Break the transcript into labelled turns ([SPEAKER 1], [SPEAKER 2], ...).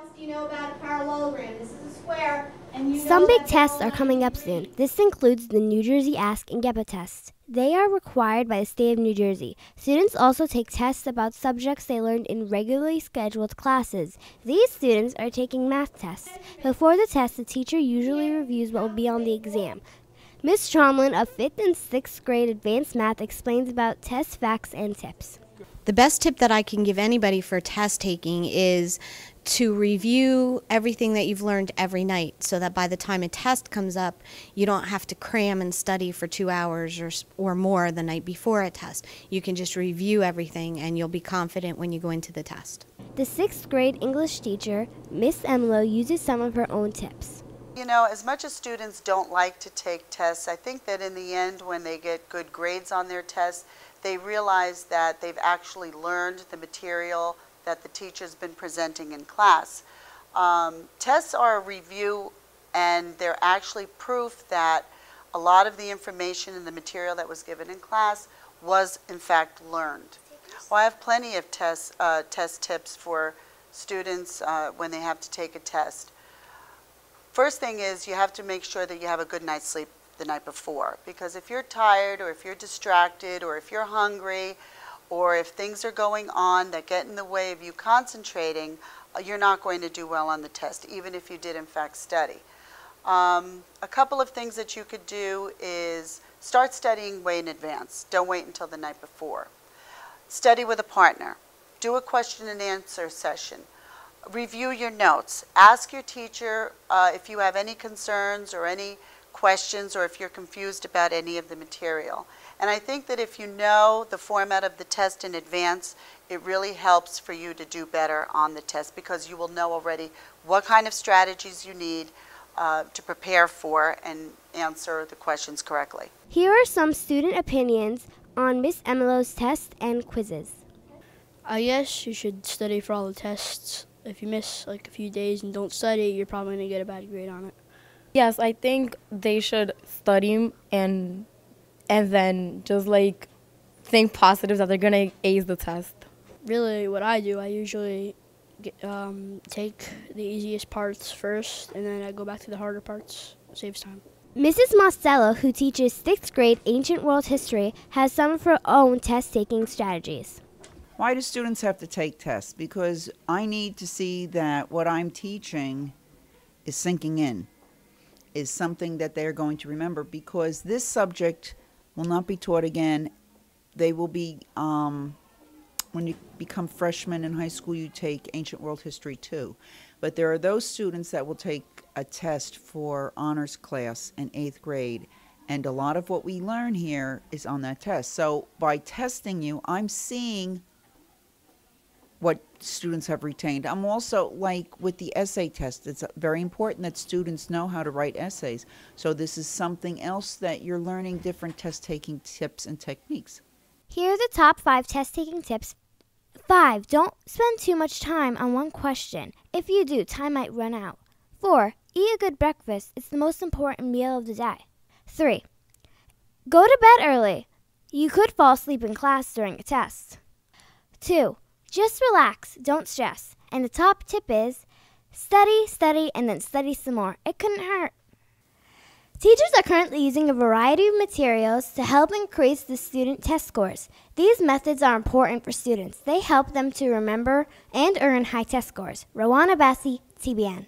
[SPEAKER 1] else do you know about a parallelogram? This is a square, and you know
[SPEAKER 2] Some big
[SPEAKER 1] that
[SPEAKER 2] tests are
[SPEAKER 1] parallel
[SPEAKER 2] coming
[SPEAKER 1] 90
[SPEAKER 2] up soon.
[SPEAKER 1] degrees.
[SPEAKER 2] This includes the New Jersey Ask and GEPA tests. They are required by the state of New Jersey. Students also take tests about subjects they learned in regularly scheduled classes. These students are taking math tests. Before the test, the teacher usually reviews what will be on the exam. Ms. Tromlin of 5th and 6th grade advanced math explains about test facts and tips.
[SPEAKER 3] The best tip that I can give anybody for test taking is to review everything that you've learned every night so that by the time a test comes up, you don't have to cram and study for 2 hours or more the night before a test. You can just review everything and you'll be confident when you go into the test.
[SPEAKER 2] The 6th grade English teacher, Miss Emlo, uses some of her own tips.
[SPEAKER 4] You know, as much as students don't like to take tests, I think that in the end, when they get good grades on their tests, they realize that they've actually learned the material that the teacher's been presenting in class. Tests are a review, and they're actually proof that a lot of the information and the material that was given in class was in fact learned. Well, I have plenty of test tips for students when they have to take a test. First thing is you have to make sure that you have a good night's sleep the night before, because if you're tired or if you're distracted or if you're hungry or if things are going on that get in the way of you concentrating, you're not going to do well on the test, even if you did in fact study. A couple of things that you could do is start studying way in advance. Don't wait until the night before. Study with a partner. Do a question and answer session. Review your notes. Ask your teacher if you have any concerns or any questions or if you're confused about any of the material. And I think that if you know the format of the test in advance, it really helps for you to do better on the test because you will know already what kind of strategies you need to prepare for and answer the questions correctly.
[SPEAKER 2] Here are some student opinions on Miss Emilo's tests and quizzes.
[SPEAKER 5] Yes, you should study for all the tests. If you miss like a few days and don't study, you're probably going to get a bad grade on it.
[SPEAKER 6] Yes, I think they should study and then just like think positive that they're going to ace the test.
[SPEAKER 5] Really, what I do, I usually take the easiest parts first, and then I go back to the harder parts. It saves time.
[SPEAKER 2] Mrs. Mostello, who teaches 6th grade ancient world history, has some of her own test-taking strategies.
[SPEAKER 7] Why do students have to take tests? Because I need to see that what I'm teaching is sinking in, is something that they're going to remember, because this subject will not be taught again. They will be, when you become freshmen in high school, you take ancient world history too. But there are those students that will take a test for honors class in 8th grade, and a lot of what we learn here is on that test. So by testing you, I'm seeing what students have retained. I'm also, like with the essay test, it's very important that students know how to write essays. So this is something else that you're learning, different test-taking tips and techniques.
[SPEAKER 2] Here are the top 5 test-taking tips. 5. Don't spend too much time on one question. If you do, time might run out. 4. Eat a good breakfast. It's the most important meal of the day. 3. Go to bed early. You could fall asleep in class during a test. 2. Just relax, don't stress. And the top tip is, study, and then study some more. It couldn't hurt. Teachers are currently using a variety of materials to help increase the student test scores. These methods are important for students. They help them to remember and earn high test scores. Rowana Bassi, TBN.